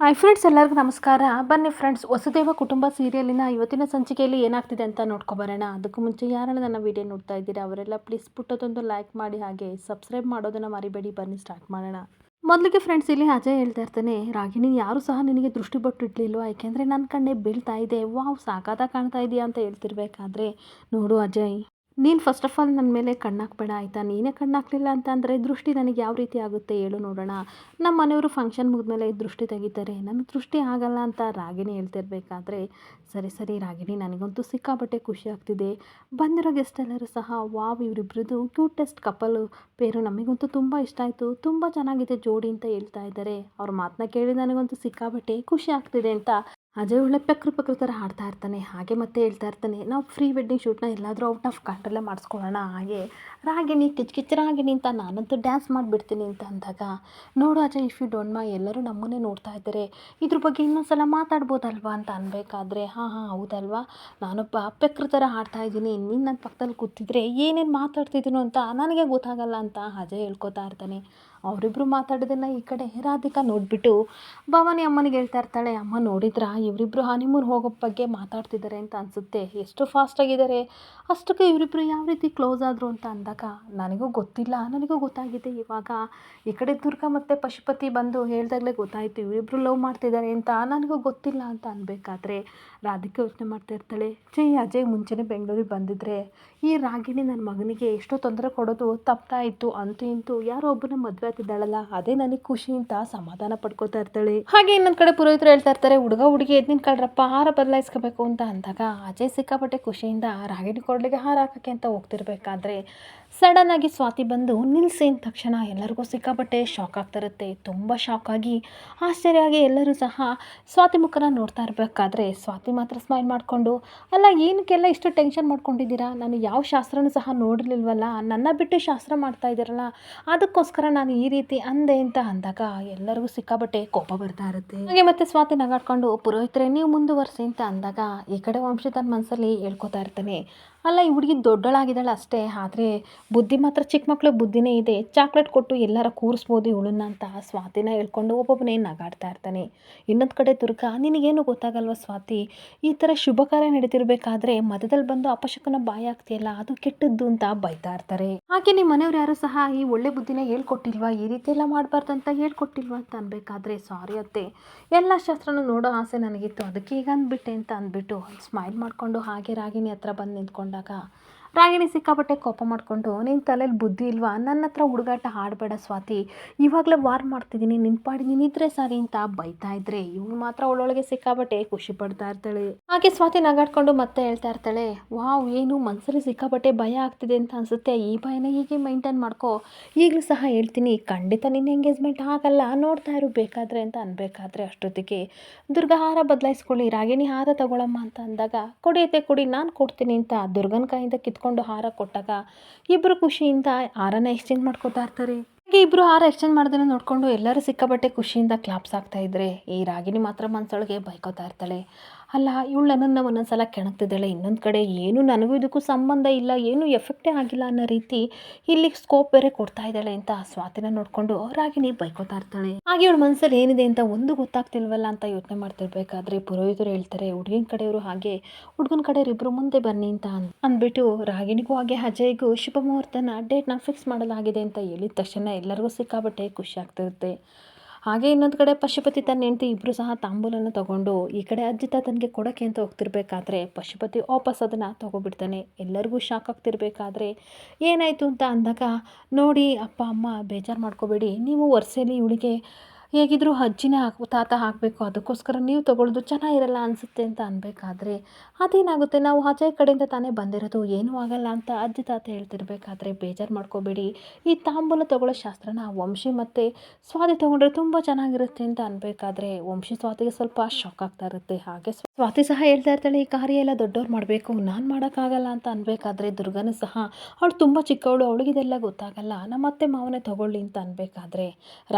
Hi friends, ಎಲ್ಲರಿಗೂ ನಮಸ್ಕಾರ. ಬನ್ನಿ ಫ್ರೆಂಡ್ಸ್, ವಸುದೇವ ಕುಟುಂಬ ಸೀರಿಯಲಿನ ಇವತ್ತಿನ ಸಂಚಿಕೆಯಲ್ಲಿ ಏನಾಗ್ತಿದೆ ಅಂತ ನೋಡ್ಕೊಬರೋಣ. ಅದಕ್ಕೂ ಮುಂಚೆ ಯಾರೆಲ್ಲ ನನ್ನ ವಿಡಿಯೋ ನೋಡ್ತಾ ಇದ್ದೀರಾ ಅವರೆಲ್ಲ ಪ್ಲೀಸ್ ಪುಟ್ಟದೊಂದು ಲೈಕ್ ಮಾಡಿ, ಹಾಗೆ ಸಬ್ಸ್ಕ್ರೈಬ್ ಮಾಡೋದನ್ನು ಮರಿಬೇಡಿ. ಬನ್ನಿ ಸ್ಟಾರ್ಟ್ ಮಾಡೋಣ. ಮೊದಲಿಗೆ ಫ್ರೆಂಡ್ಸ್, ಇಲ್ಲಿ ಅಜಯ್ ಹೇಳ್ತಾ ಇರ್ತಾನೆ, ರಾಗಿಣಿ ಯಾರು ಸಹ ನಿನಗೆ ದೃಷ್ಟಿ ಬೊಟ್ಟು ಇಡ್ಲಿಲ್ವಾ? ಯಾಕೆಂದರೆ ನನ್ನ ಕಣ್ಣೆ ಬೀಳ್ತಾ ಇದೆ, ವಾವ್ ಸಾಕಾದಾಗ ಕಾಣ್ತಾ ಇದೆಯಾ ಅಂತ ಹೇಳ್ತಿರ್ಬೇಕಾದ್ರೆ, ನೋಡು ಅಜಯ್, ನೀನು ಫಸ್ಟ್ ಆಫ್ ಆಲ್ ನನ್ನ ಮೇಲೆ ಕಣ್ಣಾಕ್ಬೇಡ ಆಯಿತಾ? ನೀನೇ ಕಣ್ಣಾಕ್ಲಿಲ್ಲ ಅಂತ ಅಂದರೆ ದೃಷ್ಟಿ ನನಗೆ ಯಾವ ರೀತಿ ಆಗುತ್ತೆ ಹೇಳು ನೋಡೋಣ. ನಮ್ಮ ಮನೆಯವರು ಫಂಕ್ಷನ್ ಮುಗಿದ್ಮೇಲೆ ದೃಷ್ಟಿ ತೆಗಿತಾರೆ, ನನಗೆ ದೃಷ್ಟಿ ಆಗಲ್ಲ ಅಂತ ರಾಗಿಣಿ ಹೇಳ್ತಿರ್ಬೇಕಾದ್ರೆ, ಸರಿ ಸರಿ ರಾಗಿಣಿ, ನನಗಂತೂ ಸಿಕ್ಕಾಬಟ್ಟೆ ಖುಷಿ ಆಗ್ತಿದೆ. ಬಂದಿರೋ ಗೆಸ್ಟ್ ಎಲ್ಲರೂ ಸಹ ವಾವ್ ಇವರಿಬ್ರದ್ದು ಕ್ಯೂಟೆಸ್ಟ್ ಕಪಲು ಪೇರು, ನಮಗಂತೂ ತುಂಬ ಇಷ್ಟ ಆಯಿತು, ತುಂಬ ಚೆನ್ನಾಗಿದೆ ಜೋಡಿ ಅಂತ ಹೇಳ್ತಾ ಇದ್ದಾರೆ. ಅವ್ರ ಮಾತನ್ನ ಕೇಳಿ ನನಗಂತೂ ಸಿಕ್ಕಾಬಟ್ಟೆ ಖುಷಿ ಆಗ್ತಿದೆ ಅಂತ ಅಜಯ್ ಒಳ್ಳೆ ಪಕ್ರು ಥರ ಹಾಡ್ತಾ ಇರ್ತಾನೆ. ಹಾಗೆ ಮತ್ತೆ ಹೇಳ್ತಾ ಇರ್ತಾನೆ, ನಾವು ಪ್ರೀ ವೆಡ್ಡಿಂಗ್ ಶೂಟ್ನ ಎಲ್ಲಾದರೂ ಔಟ್ ಆಫ್ ಕಂಟ್ರಲ್ಲೇ ಮಾಡಿಸ್ಕೊಳ್ಳೋಣ. ಹಾಗೆ ರಾಗಿಣಿ ಕಿಚ್ ರಾಗಿಣಿ ಅಂತ ನಾನಂತೂ ಡ್ಯಾನ್ಸ್ ಮಾಡಿಬಿಡ್ತೀನಿ ಅಂತ ಅಂದಾಗ, ನೋಡು ಅಜಯ್, ಇಫ್ ಯು ಡೋಂಟ್ ಮೈ, ಎಲ್ಲರೂ ನಮ್ಮನ್ನೇ ನೋಡ್ತಾ ಇದ್ದಾರೆ, ಇದ್ರ ಬಗ್ಗೆ ಇನ್ನೊಂದ್ಸಲ ಮಾತಾಡ್ಬೋದಲ್ವಾ ಅಂತ ಅನ್ಬೇಕಾದ್ರೆ, ಹಾಂ ಹೌದಲ್ವಾ, ನಾನೊಬ್ಬ ಪಕ್ರು ಥರ ಹಾಡ್ತಾ ಇದ್ದೀನಿ, ನೀನು ನನ್ನ ಪಕ್ಕದಲ್ಲಿ ಕೂತಿದ್ರೆ ಏನೇನು ಮಾತಾಡ್ತಿದ್ದೀನೋ ಅಂತ ನನಗೆ ಗೊತ್ತಾಗಲ್ಲ ಅಂತ ಅಜಯ್ ಹೇಳ್ಕೊತಾ ಇರ್ತಾನೆ. ಅವರಿಬ್ಬರು ಮಾತಾಡೋದನ್ನು ಈ ಕಡೆ ರಾಧಿಕಾ ನೋಡಿಬಿಟ್ಟು ಭವಾನಿ ಅಮ್ಮನಿಗೆ ಹೇಳ್ತಾ ಇರ್ತಾಳೆ, ಅಮ್ಮ ನೋಡಿದ್ರಾ, ಇವರಿಬ್ಬರು ಹನಿಮೂನ್ ಹೋಗೋ ಬಗ್ಗೆ ಮಾತಾಡ್ತಿದ್ದಾರೆ ಅಂತ ಅನಿಸುತ್ತೆ, ಎಷ್ಟು ಫಾಸ್ಟಾಗಿದ್ದಾರೆ, ಅಷ್ಟಕ್ಕೆ ಇವರಿಬ್ಬರು ಯಾವ ರೀತಿ ಕ್ಲೋಸ್ ಆದರು ಅಂತ ಅಂದಾಗ, ನನಗೂ ಗೊತ್ತಿಲ್ಲ, ನನಗೂ ಗೊತ್ತಾಗಿದೆ ಇವಾಗ. ಈ ಕಡೆ ದುರ್ಗಾ ಮತ್ತು ಪಶುಪತಿ ಬಂದು ಹೇಳ್ದಾಗಲೇ ಗೊತ್ತಾಯಿತು ಇವರಿಬ್ಬರು ಲವ್ ಮಾಡ್ತಿದ್ದಾರೆ ಅಂತ, ನನಗೂ ಗೊತ್ತಿಲ್ಲ ಅಂತ ಅನ್ಬೇಕಾದ್ರೆ ರಾಧಿಕಾ ಯೋಚನೆ ಮಾಡ್ತಾ ಇರ್ತಾಳೆ, ಅಜಯ್ ಮುಂಚೆನೇ ಬೆಂಗಳೂರಿಗೆ ಬಂದಿದ್ರೆ ಈ ರಾಗಿಣಿ ನನ್ನ ಮಗನಿಗೆ ಎಷ್ಟೋ ತೊಂದರೆ ಕೊಡೋದು ತಪ್ಪಾಯಿತು, ಅಂತೂ ಇಂತೂ ಯಾರೋ ಒಬ್ಬನ ಮದುವೆ ಆಗ್ತಿದ್ದಾಳಲ್ಲ, ಅದೇ ನನಗೆ ಖುಷಿ ಅಂತ ಸಮಾಧಾನ ಪಡ್ಕೋತಾ ಇರ್ತಾಳೆ. ಹಾಗೆ ಇನ್ನೊಂದು ಕಡೆ ಪುರೋಹಿತರು ಹೇಳ್ತಾ ಇರ್ತಾರೆ, ಹುಡುಗ ಹುಡುಗಿ ಎದ್ದು ನಿಂತ್ಕೊಳ್ರಪ್ಪ, ಹಾರ ಬದಲಾಯಿಸ್ಕೋಬೇಕು ಅಂತ ಅಂದಾಗ ಅಜಯ್ ಸಿಕ್ಕಾಪಟ್ಟೆ ಖುಷಿಯಿಂದ ರಾಗಿಣಿ ಕೊಡ್ಲಿಗೆ ಹಾರ ಹಾಕೋಕ್ಕೆ ಅಂತ ಹೋಗ್ತಿರ್ಬೇಕಾದ್ರೆ ಸಡನ್ ಆಗಿ ಸ್ವಾತಿ ಬಂದು ನಿಲ್ಲಿಸಿ ಅಂದ ತಕ್ಷಣ ಎಲ್ಲರಿಗೂ ಸಿಕ್ಕಾಪಟ್ಟೆ ಶಾಕ್ ಆಗ್ತಿರುತ್ತೆ. ತುಂಬ ಶಾಕ್ ಆಗಿ ಆಶ್ಚರ್ಯ ಆಗಿ ಎಲ್ಲರೂ ಸಹ ಸ್ವಾತಿ ಮುಖನ ನೋಡ್ತಾ ಇರಬೇಕಾದ್ರೆ ಸ್ವಾತಿ ಮಾತ್ರ ಸ್ಮೈಲ್ ಮಾಡಿಕೊಂಡು, ಅಲ್ಲ ಏನಕ್ಕೆಲ್ಲ ಇಷ್ಟು ಟೆನ್ಷನ್ ಮಾಡ್ಕೊಂಡಿದ್ದೀರಾ, ನಾನು ಯಾವ ಶಾಸ್ತ್ರನೂ ಸಹ ನೋಡಿರ್ಲಿಲ್ವಲ್ಲ, ನನ್ನ ಬಿಟ್ಟು ಶಾಸ್ತ್ರ ಮಾಡ್ತಾ ಇದ್ದೀರಲ್ಲ, ಅದಕ್ಕೋಸ್ಕರ ನಾನು ಈ ರೀತಿ ಅಂದೆ ಅಂತ ಅಂದಾಗ ಎಲ್ಲರಿಗೂ ಸಿಕ್ಕಾಪಟ್ಟೆ ಕೋಪ ಬರ್ತಾ ಇರುತ್ತೆ. ಹಾಗೆ ಮತ್ತೆ ಸ್ವಾತಿ ನಗಾಡ್ಕೊಂಡು, ಪುರೋಹಿತರೆ ನೀವು ಮುಂದುವರಿಸಿ ಅಂತ ಅಂದಾಗ ಈ ಕಡೆ ವಂಶಿ ತನ್ನ ಮನಸ್ಸಲ್ಲಿ ಹೇಳ್ಕೊತಾ ಇರ್ತಾನೆ, ಅಲ್ಲ ಈ ಹುಡುಗಿ ದೊಡ್ಡಳಾಗಿದ್ದಾಳೆ ಅಷ್ಟೇ, ಆದರೆ ಬುದ್ಧಿ ಮಾತ್ರ ಚಿಕ್ಕ ಮಕ್ಕಳು ಬುದ್ಧಿನೇ ಇದೆ, ಚಾಕ್ಲೇಟ್ ಕೊಟ್ಟು ಎಲ್ಲರ ಕೂರಿಸ್ಬೋದು ಇವಳನ್ನ ಅಂತ ಸ್ವಾತಿನ ಹೇಳ್ಕೊಂಡು ಒಬ್ಬೊಬ್ಬನೇ ನಗಾಡ್ತಾ ಇರ್ತಾನೆ. ಇನ್ನೊಂದು ಕಡೆ ದುರ್ಗಾ, ನಿನಗೇನು ಗೊತ್ತಾಗಲ್ವ ಸ್ವಾತಿ, ಈ ಥರ ಶುಭ ಕಾರ್ಯ ನಡೀತಿರ್ಬೇಕಾದ್ರೆ ಮಧ್ಯದಲ್ಲಿ ಬಂದು ಅಪಶಕನ ಬಾಯಿ ಆಗ್ತಿಯಲ್ಲ, ಅದು ಕೆಟ್ಟದ್ದು ಅಂತ ಬೈತಾ ಇರ್ತಾರೆ. ಹಾಗೆ ನಿಮ್ಮ ಮನೆಯವ್ರು ಯಾರು ಸಹ ಈ ಒಳ್ಳೆ ಬುದ್ಧಿನ ಹೇಳ್ಕೊಟ್ಟಿಲ್ವಾ, ಈ ರೀತಿ ಎಲ್ಲ ಮಾಡಬಾರ್ದು ಅಂತ ಹೇಳ್ಕೊಟ್ಟಿಲ್ವಾ ಅಂತ ಅನ್ಬೇಕಾದ್ರೆ, ಸಾರಿ ಅತ್ತೆ, ಎಲ್ಲ ಶಾಸ್ತ್ರನೂ ನೋಡೋ ಆಸೆ ನನಗಿತ್ತು, ಅದಕ್ಕೆ ಈಗ ಅಂದ್ಬಿಟ್ಟೆ ಅಂತ ಅಂದ್ಬಿಟ್ಟು ಸ್ಮೈಲ್ ಮಾಡಿಕೊಂಡು ಹಾಗೆ ರಾಗಿಣಿ ಹತ್ರ ಬಂದು ನಿಂತ್ಕೊಂಡಾಗ ರಾಗಿಣಿ ಸಿಕ್ಕಾಪಟ್ಟೆ ಕೋಪ ಮಾಡಿಕೊಂಡು, ನಿನ್ನ ತಲೆಯಲ್ಲಿ ಬುದ್ಧಿ ಇಲ್ವಾ, ನನ್ನ ಹತ್ರ ಹುಡುಗಾಟ ಆಡಬೇಡ ಸ್ವಾತಿ, ಇವಾಗಲೇ ವಾರ್ ಮಾಡ್ತಿದ್ದೀನಿ, ನಿನ್ನ ಪಾಡಿ ನೀನಿದ್ರೆ ಸರಿ ಅಂತ ಬೈತಾ ಇದ್ರೆ ಇವಳು ಮಾತ್ರ ಅವಳೊಳಗೆ ಸಿಕ್ಕಾಪಟ್ಟೆ ಖುಷಿ ಪಡ್ತಾ ಇರ್ತಾಳೆ. ಹಾಗೆ ಸ್ವಾತಿ ನಗಾಡ್ಕೊಂಡು ಮತ್ತೆ ಹೇಳ್ತಾ ಇರ್ತಾಳೆ, ವಾವ್ ಏನು ಮನಸ್ಸಲ್ಲಿ ಸಿಕ್ಕಾಪಟ್ಟೆ ಭಯ ಆಗ್ತಿದೆ ಅಂತ ಅನಿಸುತ್ತೆ, ಈ ಭಯನ ಹೀಗೆ ಮೈಂಟೈನ್ ಮಾಡ್ಕೋ, ಈಗಲೂ ಸಹ ಹೇಳ್ತೀನಿ ಖಂಡಿತ ನಿನ್ನ ಎಂಗೇಜ್ಮೆಂಟ್ ಆಗಲ್ಲ, ನೋಡ್ತಾ ಇರು ಬೇಕಾದ್ರೆ ಅಂತ ಅನ್ಬೇಕಾದ್ರೆ ಅಷ್ಟೊತ್ತಿಗೆ ದುರ್ಗಾ ಹಾರ ಬದಲಾಯಿಸ್ಕೊಳ್ಳಿ, ರಾಗಿಣಿ ಹಾರ ತಗೊಳಮ್ಮ ಅಂತ ಅಂದಾಗ, ಕೊಡಿಯತ್ತೆ ಕೊಡಿ ನಾನು ಕೊಡ್ತೀನಿ ಅಂತ ದುರ್ಗನ ಕೈಯಿಂದ ಕಿತ್ಕೊಂಡು ಹಾರ ಕೊಟ್ಟಾಗ ಇಬ್ಬರು ಖುಷಿಯಿಂದ ಹಾರನ ಎಕ್ಸ್ಚೇಂಜ್ ಮಾಡ್ಕೋತಾ ಇರ್ತಾರೆ. ಹಾಗೆ ಇಬ್ಬರು ಹಾರ ಎಕ್ಸ್ಚೇಂಜ್ ಮಾಡೋದನ್ನು ನೋಡಿಕೊಂಡು ಎಲ್ಲರೂ ಸಿಕ್ಕಾಪಟ್ಟೆ ಖುಷಿಯಿಂದ ಕ್ಲಾಪ್ಸ್ ಆಗ್ತಾ ಇದ್ರೆ ಈ ರಾಗಿಣಿ ಮಾತ್ರ ಮನಸ್ಸೊಳಗೆ ಬೈಕೋತಾ ಇರ್ತಾಳೆ, ಅಲ್ಲ ಇವಳು ನನ್ನನ್ನು ಒಂದೊಂದ್ಸಲ ಕೆಣಕ್ತಿದ್ದಾಳೆ, ಇನ್ನೊಂದು ಕಡೆ ಏನು ನನಗೂ ಇದಕ್ಕೂ ಸಂಬಂಧ ಇಲ್ಲ, ಏನು ಎಫೆಕ್ಟೇ ಆಗಿಲ್ಲ ಅನ್ನೋ ರೀತಿ ಇಲ್ಲಿ ಸ್ಕೋಪ್ ಬೇರೆ ಕೊಡ್ತಾ ಇದ್ದಾಳೆ ಅಂತ ಸ್ವಾತಿನ ನೋಡಿಕೊಂಡು ರಾಗಿಣಿ ಬೈಕೋತಾ ಇರ್ತಾಳೆ. ಹಾಗೆ ಇವಳು ಮನಸ್ಸಲ್ಲಿ ಏನಿದೆ ಅಂತ ಒಂದು ಗೊತ್ತಾಗ್ತಿಲ್ವಲ್ಲ ಅಂತ ಯೋಚನೆ ಮಾಡ್ತಿರ್ಬೇಕಾದ್ರೆ ಪುರೋಹಿತರು ಹೇಳ್ತಾರೆ, ಹುಡುಗಿನ ಕಡೆಯವರು ಹಾಗೆ ಹುಡುಗನ ಕಡೆಯವರು ಇಬ್ಬರು ಮುಂದೆ ಬನ್ನಿ ಅಂತ ಅಂದ್ಬಿಟ್ಟು ರಾಗಿಣಿಗೂ ಹಾಗೆ ಅಜಯ್ಗೂ ಶುಭ ಮುಹೂರ್ತನ ಡೇಟ್ನ ಫಿಕ್ಸ್ ಮಾಡಲಾಗಿದೆ ಅಂತ ಹೇಳಿದ ತಕ್ಷಣ ಎಲ್ಲರಿಗೂ ಸಿಕ್ಕಾಬಟ್ಟೆ ಖುಷಿ ಆಗ್ತಿರುತ್ತೆ. ಹಾಗೆ ಇನ್ನೊಂದು ಕಡೆ ಪಶುಪತಿ ತನ್ನ ಹೆಂಡತಿ ಇಬ್ಬರು ಸಹ ತಾಂಬೂಲನ ತಗೊಂಡು ಈ ಕಡೆ ಅಜ್ಜಿ ತಾತನಿಗೆ ಕೊಡೋಕ್ಕೆ ಅಂತ ಹೋಗ್ತಿರ್ಬೇಕಾದ್ರೆ ಪಶುಪತಿ ವಾಪಸ್ ಅದನ್ನು ತೊಗೊಬಿಡ್ತಾನೆ. ಎಲ್ಲರಿಗೂ ಶಾಕ್ ಆಗ್ತಿರ್ಬೇಕಾದ್ರೆ ಏನಾಯಿತು ಅಂತ ಅಂದಾಗ, ನೋಡಿ ಅಪ್ಪ ಅಮ್ಮ ಬೇಜಾರು ಮಾಡ್ಕೋಬೇಡಿ, ನೀವು ವರ್ಷಲಿ ಇವಳಿಗೆ ಹೇಗಿದ್ದರೂ ಅಜ್ಜಿನೇ ತಾತ ಹಾಕಬೇಕು, ಅದಕ್ಕೋಸ್ಕರ ನೀವು ತೊಗೊಳ್ಳೋದು ಚೆನ್ನಾಗಿರಲ್ಲ ಅನಿಸುತ್ತೆ ಅಂತ ಅನ್ಬೇಕಾದ್ರೆ, ಅದೇನಾಗುತ್ತೆ ನಾವು ಅಜಯ್ ಕಡೆಯಿಂದ ತಾನೇ ಬಂದಿರೋದು, ಏನೂ ಆಗಲ್ಲ ಅಂತ ಅಜ್ಜಿ ತಾತ ಹೇಳ್ತಿರ್ಬೇಕಾದ್ರೆ ಬೇಜಾರು ಮಾಡ್ಕೋಬೇಡಿ, ಈ ತಾಂಬೂಲ ತೊಗೊಳ್ಳೋ ಶಾಸ್ತ್ರನ ವಂಶಿ ಮತ್ತು ಸ್ವಾತಿ ತೊಗೊಂಡ್ರೆ ತುಂಬ ಚೆನ್ನಾಗಿರುತ್ತೆ ಅಂತ ಅನ್ಬೇಕಾದ್ರೆ ವಂಶಿ ಸ್ವಾತಿಗೆ ಸ್ವಲ್ಪ ಶಾಕ್ ಆಗ್ತಾ ಇರುತ್ತೆ. ಹಾಗೆ ಸ್ವಾತಿ ಸಹ ಹೇಳ್ತಾ ಇರ್ತಾಳೆ, ಈ ಕಾರ್ಯ ಎಲ್ಲ ದೊಡ್ಡವ್ರು ಮಾಡಬೇಕು, ನಾನು ಮಾಡೋಕ್ಕಾಗಲ್ಲ ಅಂತ ಅನ್ಬೇಕಾದ್ರೆ ದುರ್ಗನೂ ಸಹ ಅವಳು ತುಂಬ ಚಿಕ್ಕವಳು, ಅವಳಿಗಿದೆಲ್ಲ ಗೊತ್ತಾಗಲ್ಲ, ನಮ್ಮ ಅತ್ತೆ ಮಾವನೇ ತೊಗೊಳ್ಳಿ ಅಂತ ಅನ್ಬೇಕಾದ್ರೆ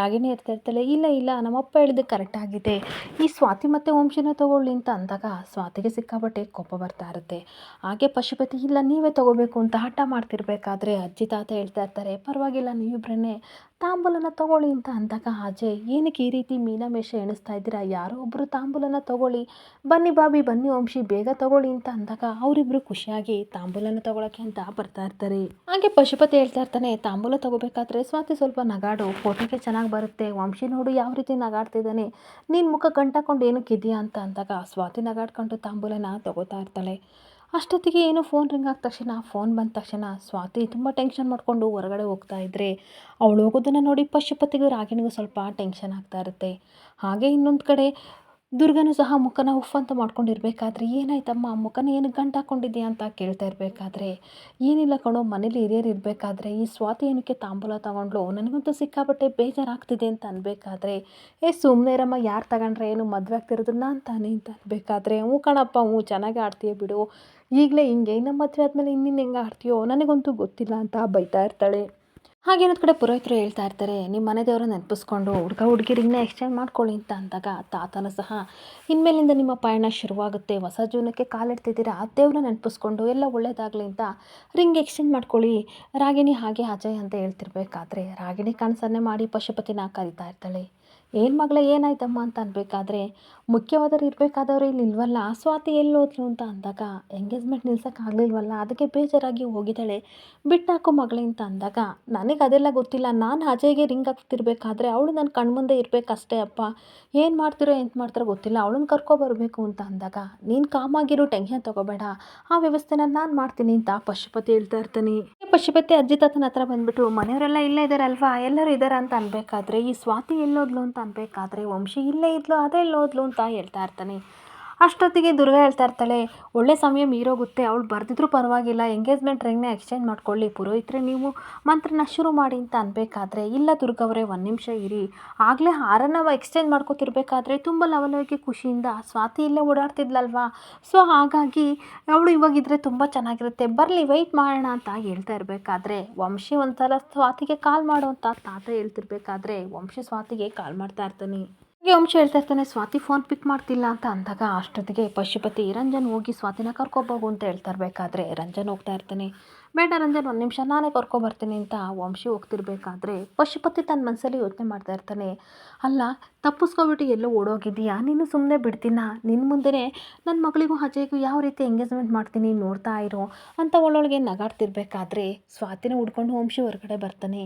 ರಾಗಿಣಿ ಇರ್ತಾ ಇರ್ತಾಳೆ, ಇಲ್ಲ ನಮ್ಮಪ್ಪ ಹೇಳಿದ್ದು ಕರೆಕ್ಟ್ ಆಗಿದೆ, ಈ ಸ್ವಾತಿ ಮತ್ತು ವಂಶಿನ ತೊಗೊಳ್ಳಿ ಅಂತ ಅಂದಾಗ ಸ್ವಾತಿಗೆ ಸಿಕ್ಕಾಪಟ್ಟೆ ಕೋಪ ಬರ್ತಾ ಇರುತ್ತೆ. ಹಾಗೆ ಪಶುಪತಿ ಇಲ್ಲ ನೀವೇ ತೊಗೋಬೇಕು ಅಂತ ಹಠ ಮಾಡ್ತಿರ್ಬೇಕಾದ್ರೆ ಅಜ್ಜಿ ತಾತ ಹೇಳ್ತಾ ಇರ್ತಾರೆ, ಪರವಾಗಿಲ್ಲ ನೀವಿಬ್ರನ್ನೇ ತಾಂಬೂಲನ ತಗೊಳ್ಳಿ ಅಂತ ಅಂದಾಗ ಅಜಯ್ ಏನಕ್ಕೆ ಈ ರೀತಿ ಮೀನಮೇಷ ಎಣಿಸ್ತಾ ಇದ್ದೀರಾ, ಯಾರೋ ಒಬ್ಬರು ತಾಂಬೂಲನ ತಗೊಳ್ಳಿ, ಬನ್ನಿ ಬಾಬಿ ಬನ್ನಿ ವಂಶಿ ಬೇಗ ತಗೊಳ್ಳಿ ಅಂತ ಅಂದಾಗ ಅವರಿಬ್ಬರು ಖುಷಿಯಾಗಿ ತಾಂಬೂಲನ ತಗೊಳಕ್ಕೆ ಅಂತ ಬರ್ತಾ ಇರ್ತಾರೆ. ಹಾಗೆ ಪಶುಪತಿ ಹೇಳ್ತಾ ಇರ್ತಾನೆ, ತಾಂಬೂಲ ತಗೋಬೇಕಾದ್ರೆ ಸ್ವಾತಿ ಸ್ವಲ್ಪ ನಗಾಡು, ಫೋಟೋಗೆ ಚೆನ್ನಾಗಿ ಬರುತ್ತೆ, ವಂಶಿ ನೋಡು ಯಾವ ರೀತಿ ನಗಾಡ್ತಿದ್ದಾನೆ, ನೀನು ಮುಖ ಗಂಟಾಕೊಂಡು ಏನಕ್ಕಿದೆಯಾ ಅಂತ ಅಂದಾಗ ಸ್ವಾತಿ ನಗಾಡ್ಕೊಂಡು ತಾಂಬೂಲನ ತಗೋತಾ ಇರ್ತಾಳೆ. ಅಷ್ಟೊತ್ತಿಗೆ ಏನು ಫೋನ್ ರಿಂಗ್ ಆದ ತಕ್ಷಣ ಫೋನ್ ಬಂದ ತಕ್ಷಣ ಸ್ವಾತಿ ತುಂಬ ಟೆನ್ಷನ್ ಮಾಡಿಕೊಂಡು ಹೊರಗಡೆ ಹೋಗ್ತಾ ಇದ್ದರೆ ಅವಳು ಹೋಗೋದನ್ನು ನೋಡಿ ಪಶುಪತಿಗೂ ರಾಗಿಣಿಗೂ ಸ್ವಲ್ಪ ಟೆನ್ಷನ್ ಆಗ್ತಾ ಇರುತ್ತೆ. ಹಾಗೆ ಇನ್ನೊಂದು ಕಡೆ ದುರ್ಗನೂ ಸಹ ಮುಖನ ಉಫ್ ಅಂತ ಮಾಡ್ಕೊಂಡಿರ್ಬೇಕಾದ್ರೆ ಏನಾಯ್ತಮ್ಮ ಮುಖನ ಏನು ಗಂಟು ಹಾಕ್ಕೊಂಡಿದ್ಯಾ ಅಂತ ಕೇಳ್ತಾ ಇರಬೇಕಾದ್ರೆ ಏನಿಲ್ಲ ಕಣೋ, ಮನೇಲಿ ಹಿರಿಯರು ಇರಬೇಕಾದ್ರೆ ಈ ಸ್ವಾತಿ ಏನಕ್ಕೆ ತಾಂಬೂಲ ತಗೊಂಡ್ಲು, ನನಗಂತೂ ಸಿಕ್ಕಾಪಟ್ಟೆ ಬೇಜಾರಾಗ್ತಿದೆ ಅಂತ ಅನ್ಬೇಕಾದ್ರೆ ಸುಮ್ಮನೆ ಇರಮ್ಮ, ಯಾರು ತಗೊಂಡ್ರೆ ಏನು ಮದುವೆ ಆಗ್ತಿರೋದು ನಾನು ತಾನೇ ಅಂತ ಅನ್ಬೇಕಾದ್ರೆ ಹ್ಞೂ ಕಣಪ್ಪ ಹ್ಞೂ ಚೆನ್ನಾಗಿ ಆಡ್ತೀಯ ಬಿಡು, ಈಗಲೇ ಹಿಂಗೆ ನಮ್ಮ ಮದುವೆ ಆದಮೇಲೆ ಇನ್ನಿನ್ನು ಹೆಂಗೆ ಆಡ್ತೀಯೋ ನನಗಂತೂ ಗೊತ್ತಿಲ್ಲ ಅಂತ ಬೈತಾ ಇರ್ತಾಳೆ. ಹಾಗೆ ಇನ್ನೊಂದು ಕಡೆ ಪುರೋಹಿತರು ಹೇಳ್ತಾ ಇರ್ತಾರೆ, ನಿಮ್ಮ ಮನೆ ದೇವ್ರ ನೆನಪಿಸ್ಕೊಂಡು ಹುಡುಗ ಹುಡುಗಿರಿಗನ್ನ ಎಕ್ಸ್ಚೇಂಜ್ ಮಾಡ್ಕೊಳ್ಳಿ ಅಂತ ಅಂದಾಗ ತಾತನೂ ಸಹ ಇನ್ಮೇಲಿಂದ ನಿಮ್ಮ ಪಯಣ ಶುರುವಾಗುತ್ತೆ, ಹೊಸ ಜೀವನಕ್ಕೆ ಕಾಲಿಡ್ತಿದ್ದೀರಾ, ಆ ದೇವ್ರನ್ನ ನೆನಪಿಸ್ಕೊಂಡು ಎಲ್ಲ ಒಳ್ಳೇದಾಗಲಿ ಅಂತ ರಿಂಗ್ ಎಕ್ಸ್ಚೇಂಜ್ ಮಾಡ್ಕೊಳ್ಳಿ ರಾಗಿಣಿ ಹಾಗೆ ಅಜಯ್ ಅಂತ ಹೇಳ್ತಿರ್ಬೇಕಾದ್ರೆ ರಾಗಿಣಿ ಕನಸನ್ನೇ ಮಾಡಿ ಪಶುಪತಿನ ಕರಿತಾ ಇರ್ತಾಳೆ. ಏನು ಮಗಳೇ ಏನಾಯ್ತಮ್ಮ ಅಂತ ಅನ್ಬೇಕಾದ್ರೆ ಮುಖ್ಯವಾದವ್ರು ಇರಬೇಕಾದವ್ರು ಇಲ್ಲಿ ಇಲ್ವಲ್ಲ, ಸ್ವಾತಿ ಎಲ್ಲಿ ಹೋದ್ಲು ಅಂತ ಅಂದಾಗ ಎಂಗೇಜ್ಮೆಂಟ್ ನಿಲ್ಸೋಕ್ಕಾಗಲಿಲ್ವಲ್ಲ ಅದಕ್ಕೆ ಬೇಜಾರಾಗಿ ಹೋಗಿದ್ದಾಳೆ, ಬಿಟ್ಟಾಕು ಮಗಳೇ ಅಂತ ಅಂದಾಗ ನನಗೆ ಅದೆಲ್ಲ ಗೊತ್ತಿಲ್ಲ, ನಾನು ಅಜಯ್ಗೆ ರಿಂಗ್ ಹಾಕ್ತಿರ್ಬೇಕಾದ್ರೆ ಅವಳು ನನ್ನ ಕಣ್ಮುಂದೆ ಇರಬೇಕಷ್ಟೇ ಅಪ್ಪ, ಏನು ಮಾಡ್ತಿರೋ ಎಂತ ಮಾಡ್ತಾರೋ ಗೊತ್ತಿಲ್ಲ, ಅವಳನ್ನ ಕರ್ಕೊಬರ್ಬೇಕು ಅಂತ ಅಂದಾಗ ನೀನು ಕಾಮಾಗಿರೋ ಟೆನ್ಷನ್ ತೊಗೋಬೇಡ, ಆ ವ್ಯವಸ್ಥೆನ ನಾನು ಮಾಡ್ತೀನಿ ಅಂತ ಪಶುಪತಿ ಹೇಳ್ತಾ ಇರ್ತಾನೆ. ಪಶುಪತಿ ಅಜ್ಜಿ ತಾತನ ಹತ್ರ ಬಂದ್ಬಿಟ್ಟು ಮನೆಯವರೆಲ್ಲ ಇಲ್ಲೇ ಇದ್ದಾರಲ್ವಾ, ಎಲ್ಲರೂ ಇದ್ದಾರೆ ಅಂತ ಅನ್ಬೇಕಾದ್ರೆ ಈ ಸ್ವಾತಿ ಎಲ್ಲೋದ್ಲು ಅಂತ ಅನ್ಬೇಕಾದ್ರೆ ವಂಶಿ ಇಲ್ಲೇ ಇದ್ಲು ಅದೇ ಎಲ್ಲೋದ್ಲು ಅಂತ ಹೇಳ್ತಾ ಇರ್ತಾನೆ. ಅಷ್ಟೊತ್ತಿಗೆ ದುರ್ಗಾ ಹೇಳ್ತಾ ಇರ್ತಾಳೆ, ಒಳ್ಳೆ ಸಮಯ ಮೀರೋಗುತ್ತೆ, ಅವಳು ಬರ್ದಿದ್ರು ಪರವಾಗಿಲ್ಲ, ಎಂಗೇಜ್ಮೆಂಟ್ ರಿಂಗ್ನ ಎಕ್ಸ್ಚೇಂಜ್ ಮಾಡ್ಕೊಳ್ಳಿ, ಪುರೋಹಿತರೆ ನೀವು ಮಂತ್ರನ ಶುರು ಮಾಡಿ ಅಂತ ಅನ್ಬೇಕಾದ್ರೆ ಇಲ್ಲ ದುರ್ಗವರೇ ಒಂದು ನಿಮಿಷ ಇರಿ, ಆಗಲೇ ಹಾರನ ಎಕ್ಸ್ಚೇಂಜ್ ಮಾಡ್ಕೊತಿರ್ಬೇಕಾದ್ರೆ ತುಂಬ ಲವಲವಿಕೆ ಖುಷಿಯಿಂದ ಸ್ವಾತಿ ಇಲ್ಲೇ ಓಡಾಡ್ತಿದ್ಲಲ್ವಾ, ಸೊ ಹಾಗಾಗಿ ಅವಳು ಇವಾಗಿದ್ರೆ ತುಂಬ ಚೆನ್ನಾಗಿರುತ್ತೆ, ಬರಲಿ ವೆಯ್ಟ್ ಮಾಡೋಣ ಅಂತ ಹೇಳ್ತಾ ಇರಬೇಕಾದ್ರೆ ವಂಶಿ ಒಂದ್ಸಲ ಸ್ವಾತಿಗೆ ಕಾಲ್ ಮಾಡು ಅಂತ ತಾತ ಹೇಳ್ತಿರ್ಬೇಕಾದ್ರೆ ವಂಶಿ ಸ್ವಾತಿಗೆ ಕಾಲ್ ಮಾಡ್ತಾ ಇರ್ತಾನೆ. ಹಾಗೆ ವಂಶ ಹೇಳ್ತಾ ಇರ್ತಾನೆ, ಸ್ವಾತಿ ಫೋನ್ ಪಿಕ್ ಮಾಡ್ತಿಲ್ಲ ಅಂತ ಅಂದಾಗ ಅಷ್ಟೊತ್ತಿಗೆ ಪಶುಪತಿ ರಂಜನ್ ಹೋಗಿ ಸ್ವಾತಿನ ಕರ್ಕೊಬೋಗು ಅಂತ ಹೇಳ್ತಾ ಇರಬೇಕಾದ್ರೆ ರಂಜನ್ ಹೋಗ್ತಾ ಇರ್ತಾನೆ. ಬೇಡ ರಂಜನ್ ಒಂದು ನಿಮಿಷ ನಾನೇ ಕರ್ಕೊಬರ್ತೀನಿ ಅಂತ ವಂಶಿ ಹೋಗ್ತಿರ್ಬೇಕಾದ್ರೆ ಪಶುಪತಿ ತನ್ನ ಮನಸ್ಸಲ್ಲಿ ಯೋಚನೆ ಮಾಡ್ತಾ ಇರ್ತಾನೆ, ಅಲ್ಲ ತಪ್ಪಿಸ್ಕೊಬಿಟ್ಟು ಎಲ್ಲೋ ಓಡೋಗಿದ್ದೀಯಾ, ನೀನು ಸುಮ್ಮನೆ ಬಿಡ್ತೀನ, ನಿನ್ನ ಮುಂದೆನೇ ನನ್ನ ಮಗಳಿಗೂ ಅಜಯ್ಗೂ ಯಾವ ರೀತಿ ಎಂಗೇಜ್ಮೆಂಟ್ ಮಾಡ್ತೀನಿ ನೋಡ್ತಾ ಇರೋ ಅಂತ ಒಳ್ಳೊಳಗೆ ನಗಾಡ್ತಿರ್ಬೇಕಾದ್ರೆ ಸ್ವಾತಿನ ಹುಡ್ಕೊಂಡು ವಂಶಿ ಹೊರಗಡೆ ಬರ್ತಾನೆ.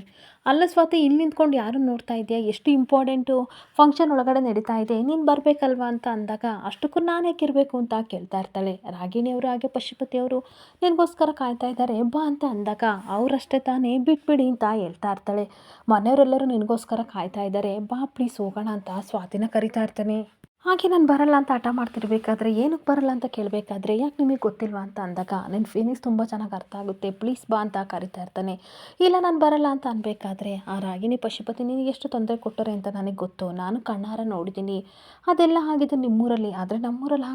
ಅಲ್ಲ ಸ್ವಾತಿ ಇಲ್ಲಿ ನಿಂತ್ಕೊಂಡು ಯಾರು ನೋಡ್ತಾ ಇದೆಯಾ, ಎಷ್ಟು ಇಂಪಾರ್ಟೆಂಟು ಫಂಕ್ಷನ್ ಒಳಗಡೆ ನಡೀತಾ ಇದೆ, ನೀನು ಬರಬೇಕಲ್ವಾ ಅಂತ ಅಂದಾಗ ಅಷ್ಟಕ್ಕೂ ನಾನು ಯಾಕಿರಬೇಕು ಅಂತ ಕೇಳ್ತಾ ಇರ್ತಾಳೆ. ರಾಗಿಣಿಯವರು ಹಾಗೆ ಪಶುಪತಿಯವರು ನಿನಗೋಸ್ಕರ ಕಾಯ್ತಾ ಇದ್ದಾರೆ ಬಾ ಅಂತ ಅಂದಾಗ ಅವರಷ್ಟೇ ತಾನೇ ಬಿಟ್ಬಿಡಿ ಅಂತ ಹೇಳ್ತಾ ಇರ್ತಾಳೆ. ಮನೆಯವರೆಲ್ಲರೂ ನಿನಗೋಸ್ಕರ ಕಾಯ್ತಾ ಇದ್ದಾರೆ ಬಾ ಪ್ಲೀಸ್ ಹೋಗೋಣ ಅಂತ ಸ್ವಾತಿನ ಕರಿತಾ ಇರ್ತಾನೆ. ಹಾಗೆ ನಾನು ಬರಲ್ಲ ಅಂತ ಹಠ ಮಾಡ್ತಿರ್ಬೇಕಾದ್ರೆ ಏನಕ್ಕೆ ಬರಲ್ಲ ಅಂತ ಕೇಳಬೇಕಾದ್ರೆ ಯಾಕೆ ನಿಮಗೆ ಗೊತ್ತಿಲ್ವಾ ಅಂತ ಅಂದಾಗ ನನ್ನ ಫೀಲಿಂಗ್ಸ್ ತುಂಬ ಚೆನ್ನಾಗಿ ಅರ್ಥ ಆಗುತ್ತೆ ಪ್ಲೀಸ್ ಬಾ ಅಂತ ಕರಿತಾ ಇರ್ತಾನೆ. ಇಲ್ಲ ನಾನು ಬರಲ್ಲ ಅಂತ ಅನ್ಬೇಕಾದ್ರೆ ಆ ರಾಗಿಣಿ ಪಶುಪತಿ ನಿನಗೆ ಎಷ್ಟು ತೊಂದರೆ ಕೊಟ್ಟರೆ ಅಂತ ನನಗೆ ಗೊತ್ತು, ನಾನು ಕಣ್ಣಾರ ನೋಡಿದ್ದೀನಿ, ಅದೆಲ್ಲ ಆಗಿದೆ ನಿಮ್ಮೂರಲ್ಲಿ, ಆದರೆ ನಮ್ಮೂರಲ್ಲಿ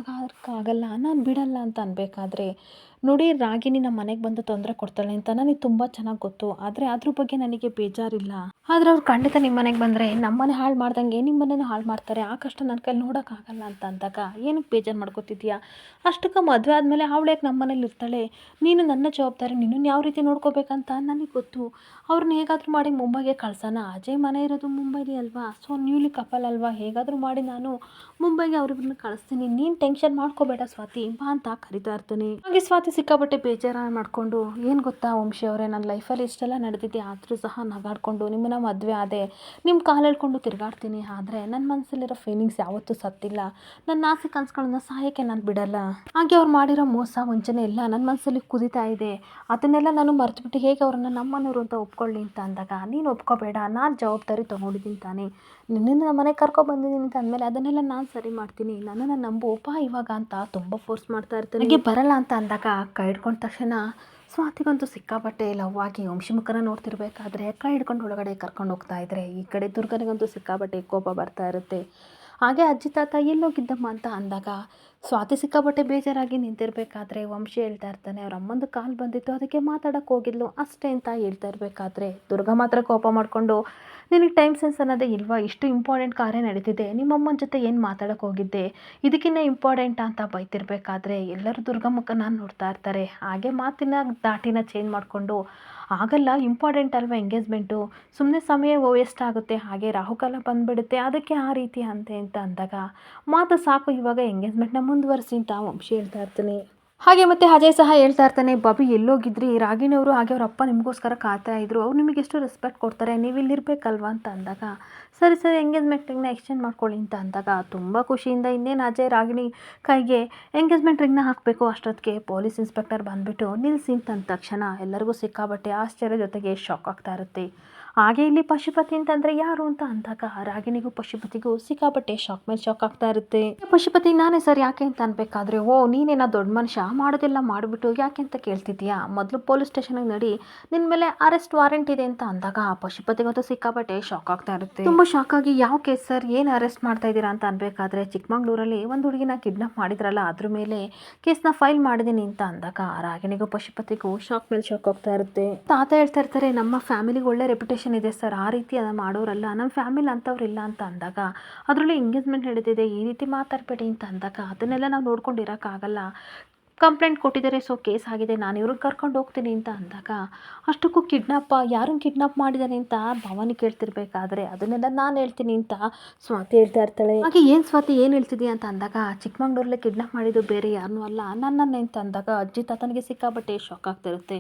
ಆಗಲ್ಲ, ನಾನು ಬಿಡಲ್ಲ ಅಂತ ಅನ್ಬೇಕಾದ್ರೆ ನೋಡಿ ರಾಗಿಣಿ ನಮ್ಮ ಮನೆಗೆ ಬಂದು ತೊಂದರೆ ಕೊಡ್ತಾಳೆ ಅಂತ ನನಗೆ ತುಂಬ ಚೆನ್ನಾಗಿ ಗೊತ್ತು, ಆದರೆ ಅದ್ರ ಬಗ್ಗೆ ನನಗೆ ಬೇಜಾರಿಲ್ಲ, ಆದರೆ ಅವ್ರು ಖಂಡಿತ ನಿಮ್ಮ ಮನೆಗೆ ಬಂದರೆ ನಮ್ಮನೆ ಹಾಳು ಮಾಡ್ದಂಗೆ ನಿಮ್ಮ ಮನೇನೂ ಹಾಳು ಮಾಡ್ತಾರೆ, ಆ ಕಷ್ಟ ನನ್ನ ಕೈಲಿ ನೋಡೋಕ್ಕಾಗಲ್ಲ ಅಂತ ಅಂದಾಗ ಏನಕ್ಕೆ ಬೇಜಾರು ಮಾಡ್ಕೋತಿದ್ಯಾ, ಅಷ್ಟಕ್ಕೆ ಮದುವೆ ಆದಮೇಲೆ ಅವಳೇಗೆ ನಮ್ಮ ಮನೇಲಿ ಇರ್ತಾಳೆ, ನೀನು ನನ್ನ ಜವಾಬ್ದಾರಿ ನಿನ್ನನ್ನು ಯಾವ ರೀತಿ ನೋಡ್ಕೋಬೇಕಂತ ನನಗೆ ಗೊತ್ತು, ಅವ್ರನ್ನ ಹೇಗಾದರೂ ಮಾಡಿ ಮುಂಬೈಗೆ ಕಳ್ಸೋಣ, ಅಜಯ್ ಮನೆ ಇರೋದು ಮುಂಬೈಲಿ ಅಲ್ವಾ, ಸೊ ನ್ಯೂಲಿ ಕಪಲ್ ಅಲ್ವಾ, ಹೇಗಾದರೂ ಮಾಡಿ ನಾನು ಮುಂಬೈಗೆ ಅವ್ರಿಬ್ಬರನ್ನ ಕಳಿಸ್ತೀನಿ, ನೀನು ಟೆನ್ಷನ್ ಮಾಡ್ಕೋಬೇಡ ಸ್ವಾತಿ ಬಾ ಅಂತ ಕರಿತಾ ಇರ್ತಾನೆ. ಹಾಗೆ ಸ್ವಾತಿ ಸಿಕ್ಕಾಪಟ್ಟೆ ಬೇಜಾರು ಮಾಡಿಕೊಂಡು ಏನು ಗೊತ್ತಾ ವಂಶಿ ಅವರೇ, ನನ್ನ ಲೈಫಲ್ಲಿ ಇಷ್ಟೆಲ್ಲ ನಡೆದಿದೆ ಆದರೂ ಸಹ ನಗಾಡ್ಕೊಂಡು ನಿಮ್ಮನ್ನ ಮದುವೆ ಆದೆ, ನಿಮ್ಮ ಕಾಲು ಎಳ್ಕೊಂಡು ತಿರುಗಾಡ್ತೀನಿ, ಆದರೆ ನನ್ನ ಮನಸ್ಸಲ್ಲಿರೋ ಫೀಲಿಂಗ್ಸ್ ಯಾವತ್ತೂ ಸತ್ತಿಲ್ಲ, ನನ್ನ ಆಸೆ ಕನಸುಗಳನ್ನ ಸಾಯೋಕ್ಕೆ ನಾನು ಬಿಡಲ್ಲ, ಹಾಗೆ ಅವ್ರು ಮಾಡಿರೋ ಮೋಸ ವಂಚನೆ ಎಲ್ಲ ನನ್ನ ಮನಸ್ಸಲ್ಲಿ ಕುದಿತಾ ಇದೆ, ಅದನ್ನೆಲ್ಲ ನಾನು ಮರೆತುಬಿಟ್ಟು ಹೇಗೆ ಅವ್ರನ್ನ ನಮ್ಮನೆಯವರು ಅಂತ ಒಪ್ಕೊಳ್ಳಿ ಅಂತ ಅಂದಾಗ ನೀನು ಒಪ್ಕೋಬೇಡ, ನಾನು ಜವಾಬ್ದಾರಿ ತೊಗೊಂಡಿದ್ದೀನಿ ತಾನೇ, ನಿನ್ನನ್ನು ನಮ್ಮ ಮನೆಗೆ ಕರ್ಕೊಬಂದಿದ್ದೀನಿ ಅಂತ ಅಂದಮೇಲೆ ಅದನ್ನೆಲ್ಲ ನಾನು ಸರಿ ಮಾಡ್ತೀನಿ, ನನ್ನನ್ನು ನಂಬು ಬಾ ಇವಾಗ ಅಂತ ತುಂಬ ಫೋರ್ಸ್ ಮಾಡ್ತಾ ಇರ್ತಾನೆ. ಹಾಗೆ ಬರಲ್ಲ ಅಂತ ಅಂದಾಗ ಕೈ ಹಿಡ್ಕೊಂಡ ತಕ್ಷಣ ಸ್ವಾತಿಗಂತೂ ಸಿಕ್ಕಾಪಟ್ಟೆ ಲವ್ ಆಗಿ ವಂಶಿ ಮುಖನ ನೋಡ್ತಿರ್ಬೇಕಾದ್ರೆ ಕೈ ಹಿಡ್ಕೊಂಡು ಒಳಗಡೆ ಕರ್ಕೊಂಡು ಹೋಗ್ತಾ ಇದ್ರೆ ಈ ಕಡೆ ದುರ್ಗನಿಗಂತೂ ಸಿಕ್ಕಾಪಟ್ಟೆ ಕೋಪ ಬರ್ತಾ ಇರುತ್ತೆ. ಹಾಗೆ ಅಜ್ಜಿ ತಾತ ಎಲ್ಲೋಗಿದ್ದಮ್ಮ ಅಂತ ಅಂದಾಗ ಸ್ವಾತಿ ಸಿಕ್ಕಾಪಟ್ಟೆ ಬೇಜಾರಾಗಿ ನಿಂತಿರಬೇಕಾದ್ರೆ ವಂಶಿ ಹೇಳ್ತಾ ಇರ್ತಾನೆ ಅವ್ರ ಅಮ್ಮಂದು ಕಾಲ್ ಬಂದಿತ್ತು ಅದಕ್ಕೆ ಮಾತಾಡೋಕ್ಕೆ ಹೋಗಿದ್ಲು ಅಷ್ಟೇ ಅಂತ ಹೇಳ್ತಾ ಇರಬೇಕಾದ್ರೆ ದುರ್ಗಾ ಮಾತ್ರ ಕೋಪ ಮಾಡಿಕೊಂಡು ನಿನಗೆ ಟೈಮ್ ಸೆನ್ಸ್ ಅನ್ನೋದೇ ಇಲ್ವಾ, ಇಷ್ಟು ಇಂಪಾರ್ಟೆಂಟ್ ಕಾರ್ಯ ನಡೀತಿದೆ, ನಿಮ್ಮಮ್ಮನ ಜೊತೆ ಏನು ಮಾತಾಡೋಕ್ಕೆ ಹೋಗಿದ್ದೆ, ಇದಕ್ಕಿಂತ ಇಂಪಾರ್ಟೆಂಟಾ ಅಂತ ಬೈತಿರ್ಬೇಕಾದ್ರೆ ಎಲ್ಲರೂ ದುರ್ಗಾ ಮುಖನ ನೋಡ್ತಾ ಇರ್ತಾರೆ. ಹಾಗೆ ಮಾತಿನ ದಾಟಿನ ಚೇಂಜ್ ಮಾಡಿಕೊಂಡು ಆಗಲ್ಲ, ಇಂಪಾರ್ಟೆಂಟ್ ಅಲ್ವಾ ಎಂಗೇಜ್ಮೆಂಟು, ಸುಮ್ಮನೆ ಸಮಯ ವೇಸ್ಟ್ ಆಗುತ್ತೆ, ಹಾಗೆ ರಾಹುಕಾಲ ಬಂದುಬಿಡುತ್ತೆ, ಅದಕ್ಕೆ ಆ ರೀತಿ ಅಂತೆ ಅಂತ ಅಂದಾಗ ಮಾತು ಸಾಕು ಇವಾಗ ಎಂಗೇಜ್ಮೆಂಟ್ನ ಮುಂದುವರಿಸಿ ಅಂತ ವಂಶಿ ಹೇಳ್ತಾ ಇರ್ತೀನಿ. ಹಾಗೆ ಮತ್ತು ಅಜಯ್ ಸಹ ಹೇಳ್ತಾ ಇರ್ತಾನೆ, ಬಾಬಿ ಎಲ್ಲೋಗಿದ್ರಿ, ರಾಗಿಣಿಯವರು ಹಾಗೆ ಅವ್ರ ಅಪ್ಪ ನಿಮಗೋಸ್ಕರ ಕಾಯ್ತಾ ಇದ್ರು, ಅವ್ರು ನಿಮಗೆ ಎಷ್ಟು ರೆಸ್ಪೆಕ್ಟ್ ಕೊಡ್ತಾರೆ, ನೀವು ಇಲ್ಲಿರ್ಬೇಕಲ್ವ ಅಂತ ಅಂದಾಗ ಸರಿ ಸರಿ ಎಂಗೇಜ್ಮೆಂಟ್ ರಿಂಗ್ನ ಎಕ್ಸ್ಚೇಂಜ್ ಮಾಡ್ಕೊಳ್ಳಿ ಅಂತ ಅಂದಾಗ ತುಂಬ ಖುಷಿಯಿಂದ ಇನ್ನೇನು ಅಜಯ್ ರಾಗಿಣಿ ಕೈಗೆ ಎಂಗೇಜ್ಮೆಂಟ್ ರಿಂಗ್ನ ಹಾಕಬೇಕು ಅಷ್ಟೊತ್ತಿಗೆ ಪೊಲೀಸ್ ಇನ್ಸ್ಪೆಕ್ಟರ್ ಬಂದುಬಿಟ್ಟು ನಿಲ್ಲಿಸಿ ಅಂದ ತಕ್ಷಣ ಎಲ್ಲರಿಗೂ ಸಿಕ್ಕಾಬಟ್ಟೆ ಆಶ್ಚರ್ಯ ಜೊತೆಗೆ ಶಾಕ್ ಆಗ್ತಾ ಇರುತ್ತೆ. ಹಾಗೆ ಇಲ್ಲಿ ಪಶುಪತಿ ಅಂತಂದರೆ ಯಾರು ಅಂತ ಅಂದಾಗ ರಾಗಿಣಿಗೂ ಪಶುಪತಿಗೂ ಸಿಕ್ಕಾಪಟ್ಟೆ ಶಾಕ್ ಮೇಲೆ ಶಾಕ್ ಆಗ್ತಾ ಇರುತ್ತೆ. ಪಶುಪತಿ ನಾನೇ ಸರ್ ಯಾಕೆ ಅಂತ ಅನ್ಬೇಕಾದ್ರೆ, ಓ ನೀನೇನೋ ದೊಡ್ಡ ಮನುಷ್ಯ, ಮಾಡೋದೆಲ್ಲ ಮಾಡಿಬಿಟ್ಟು ಯಾಕೆ ಅಂತ ಕೇಳ್ತಿದ್ಯಾ, ಮೊದಲು ಪೊಲೀಸ್ ಸ್ಟೇಷನ್ಗೆ ನಡಿ, ನಿನ್ನ ಮೇಲೆ ಅರೆಸ್ಟ್ ವಾರೆಂಟ್ ಇದೆ ಅಂತ ಅಂದಾಗ ಪಶುಪತಿಗಂತೂ ಸಿಕ್ಕಾಪಟ್ಟೆ ಶಾಕ್ ಆಗ್ತಾ ಇರುತ್ತೆ. ತುಂಬ ಶಾಕ್ ಆಗಿ ಯಾವ ಕೇಸ್ ಸರ್, ಏನು ಅರೆಸ್ಟ್ ಮಾಡ್ತಾ ಇದ್ದೀರಾ ಅಂತ ಅನ್ಬೇಕಾದ್ರೆ ಚಿಕ್ಕಮಂಗ್ಳೂರಲ್ಲಿ ಒಂದು ಹುಡುಗಿನ ಕಿಡ್ನಾಪ್ ಮಾಡಿದ್ರಲ್ಲ ಅದ್ರ ಮೇಲೆ ಕೇಸ್ನ ಫೈಲ್ ಮಾಡಿದ್ದೀನಿ ಅಂತ ಅಂದಾಗ ರಾಗಿಣಿಗೂ ಪಶುಪತಿಗೂ ಶಾಕ್ ಮೇಲೆ ಶಾಕ್ ಆಗ್ತಾ ಇರುತ್ತೆ. ತಾತ ಹೇಳ್ತಾ ಇರ್ತಾರೆ, ನಮ್ಮ ಫ್ಯಾಮಿಲಿಗೆ ಒಳ್ಳೆ ರೆಪ್ಯುಟೇಷನ್ ಇದೆ ಸರ್, ಆ ರೀತಿ ಅದನ್ನು ಮಾಡೋರಲ್ಲ, ನಮ್ಮ ಫ್ಯಾಮಿಲಿ ಅಂಥವ್ರಿಲ್ಲ ಅಂತ ಅಂದಾಗ ಅದರಲ್ಲಿ ಎಂಗೇಜ್ಮೆಂಟ್ ನಡೀತಿದೆ, ಈ ರೀತಿ ಮಾತಾಡಬೇಡಿ ಅಂತ ಅಂದಾಗ ಅದನ್ನೆಲ್ಲ ನಾವು ನೋಡ್ಕೊಂಡಿರೋಕ್ಕಾಗಲ್ಲ, ಕಂಪ್ಲೇಂಟ್ ಕೊಟ್ಟಿದ್ದಾರೆ, ಸೊ ಕೇಸ್ ಆಗಿದೆ, ನಾನು ಇವ್ರಿಗೆ ಕರ್ಕೊಂಡು ಹೋಗ್ತೀನಿ ಅಂತ ಅಂದಾಗ ಅಷ್ಟಕ್ಕೂ ಯಾರನ್ನು ಕಿಡ್ನಾಪ್ ಮಾಡಿದ್ದಾನೆ ಅಂತ ಭವಾನಿ ಕೇಳ್ತಿರ್ಬೇಕಾದ್ರೆ ಅದನ್ನೆಲ್ಲ ನಾನು ಹೇಳ್ತೀನಿ ಅಂತ ಸ್ವಾತಿ ಹೇಳ್ತಾ ಇರ್ತಾಳೆ. ಹಾಗೆ ಏನು ಸ್ವಾತಿ ಏನು ಹೇಳ್ತಿದ್ದೀಯ ಅಂತ ಅಂದಾಗ ಚಿಕ್ಕಮಂಗ್ಳೂರಲ್ಲೇ ಕಿಡ್ನಾಪ್ ಮಾಡಿದ್ದು ಬೇರೆ ಯಾರನ್ನೂ ಅಲ್ಲ ನನ್ನನ್ನೇ ಅಂತ ಅಂದಾಗ ಅಜ್ಜಿ ತಾತನಿಗೆ ಸಿಕ್ಕಾಬಟ್ಟೆ ಶಾಕ್ ಆಗ್ತಿರುತ್ತೆ.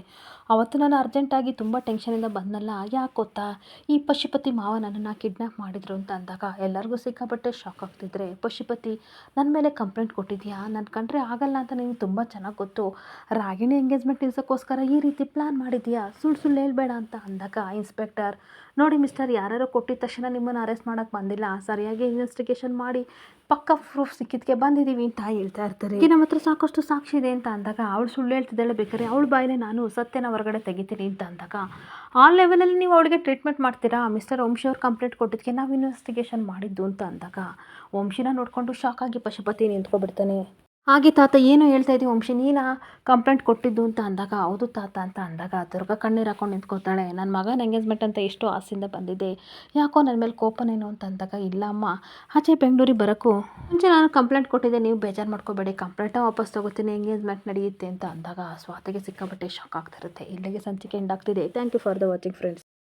ಅವತ್ತು ನಾನು ಅರ್ಜೆಂಟಾಗಿ ತುಂಬ ಟೆನ್ಷನಿಂದ ಬಂದಲ್ಲ, ಯಾಕೆ ಗೊತ್ತಾ, ಈ ಪಶುಪತಿ ಮಾವ ನನ್ನನ್ನು ಕಿಡ್ನಾಪ್ ಮಾಡಿದ್ರು ಅಂತ ಅಂದಾಗ ಎಲ್ಲರಿಗೂ ಸಿಕ್ಕಾಬಟ್ಟೆ ಶಾಕ್ ಆಗ್ತಿದ್ರೆ ಪಶುಪತಿ ನನ್ನ ಮೇಲೆ ಕಂಪ್ಲೇಂಟ್ ಕೊಟ್ಟಿದ್ಯಾ, ನನ್ನ ಕಂಡ್ರೆ ಆಗಲ್ಲ ಅಂತ ನಿನಗೆ ತುಂಬ ಚೆನ್ನಾಗಿ ಗೊತ್ತು, ರಾಗಿಣಿ ಎಂಗೇಜ್ಮೆಂಟ್ ನಿಲ್ಸೋಕ್ಕೋಸ್ಕರ ಈ ರೀತಿ ಪ್ಲ್ಯಾನ್ ಮಾಡಿದ್ಯಾ, ಸುಳ್ಳು ಹೇಳ್ಬೇಡ ಅಂತ ಅಂದಾಗ ಇನ್ಸ್ಪೆಕ್ಟರ್ ನೋಡಿ ಮಿಸ್ಟರ್, ಯಾರು ಕೊಟ್ಟಿದ ತಕ್ಷಣ ನಿಮ್ಮನ್ನು ಅರೆಸ್ಟ್ ಮಾಡೋಕ್ಕೆ ಬಂದಿಲ್ಲ, ಸರಿಯಾಗಿ ಇನ್ವೆಸ್ಟಿಗೇಷನ್ ಮಾಡಿ ಪಕ್ಕ ಪ್ರೂಫ್ ಸಿಕ್ಕಿದ್ದಕ್ಕೆ ಬಂದಿದ್ದೀವಿ ಅಂತ ಹೇಳ್ತಾ ಇರ್ತಾರೆ. ನಮ್ಮ ಹತ್ರ ಸಾಕಷ್ಟು ಸಾಕ್ಷಿ ಇದೆ ಅಂತ ಅಂದಾಗ ಅವಳು ಸುಳ್ಳು ಹೇಳ್ತಿದ್ದಾಳೆ, ಬೇಕಾದ್ರೆ ಅವಳ ಬಾಯಿಲೆ ನಾನು ಸತ್ಯನ ಹೊರಗಡೆ ತೆಗಿತೀನಿ ಅಂತ ಅಂದಾಗ ಆ ಲೆವೆಲಲ್ಲಿ ನೀವು ಅವಳಿಗೆ ಟ್ರೀಟ್ಮೆಂಟ್ ಮಾಡ್ತೀರಾ, ಮಿಸ್ಟರ್ ವಂಶಿ ಅವ್ರು ಕಂಪ್ಲೇಂಟ್ ಕೊಟ್ಟಿದ್ದಕ್ಕೆ ನಾವು ಇನ್ವೆಸ್ಟಿಗೇಷನ್ ಮಾಡಿದ್ದು ಅಂತ ಅಂದಾಗ ವಂಶಿನ ನೋಡಿಕೊಂಡು ಶಾಕ್ ಆಗಿ ಪಶುಪತಿ ನಿಂತ್ಕೊಬಿಡ್ತಾನೆ. ಹಾಗೆ ತಾತ ಏನು ಹೇಳ್ತಾ ಇದ್ದೀವಿ ವಂಶಿ, ನೀನಾ ಕಂಪ್ಲೇಂಟ್ ಕೊಟ್ಟಿದ್ದು ಅಂತ ಅಂದಾಗ ಹೌದು ತಾತ ಅಂತ ಅಂದಾಗ ದುರ್ಗಾ ಕಣ್ಣೀರು ಹಾಕೊಂಡು ನಿಂತ್ಕೋತಾಳೆ. ನನ್ನ ಮಗನ ಎಂಗೇಜ್ಮೆಂಟ್ ಅಂತ ಎಷ್ಟು ಆಸೆಯಿಂದ ಬಂದಿದ್ದೆ, ಯಾಕೋ ನನ್ನ ಮೇಲೆ ಕೋಪನೇನು ಅಂತ ಅಂದಾಗ ಇಲ್ಲ ಅಮ್ಮ, ಆಚೆ ಬೆಂಗಳೂರಿಗೆ ಬರೋಕ್ಕೂ ಮುಂಚೆ ನಾನು ಕಂಪ್ಲೇಂಟ್ ಕೊಟ್ಟಿದ್ದೆ, ನೀವು ಬೇಜಾರು ಮಾಡ್ಕೋಬೇಡಿ, ಕಂಪ್ಲೇಂಟ ವಾಪಸ್ ತೊಗೋತೀನಿ, ಎಂಗೇಜ್ಮೆಂಟ್ ನಡೆಯುತ್ತೆ ಅಂತ ಅಂದಾಗ ಸ್ವಾತಿಗೆ ಸಿಕ್ಕಾಪಟ್ಟೆ ಶಾಕ್ ಆಗ್ತಿರುತ್ತೆ. ಇಲ್ಲಿಗೆ ಸಂಚಿಕೆ ಎಂಡ್ ಆಗ್ತಿದೆ. Thank you for the watching friends.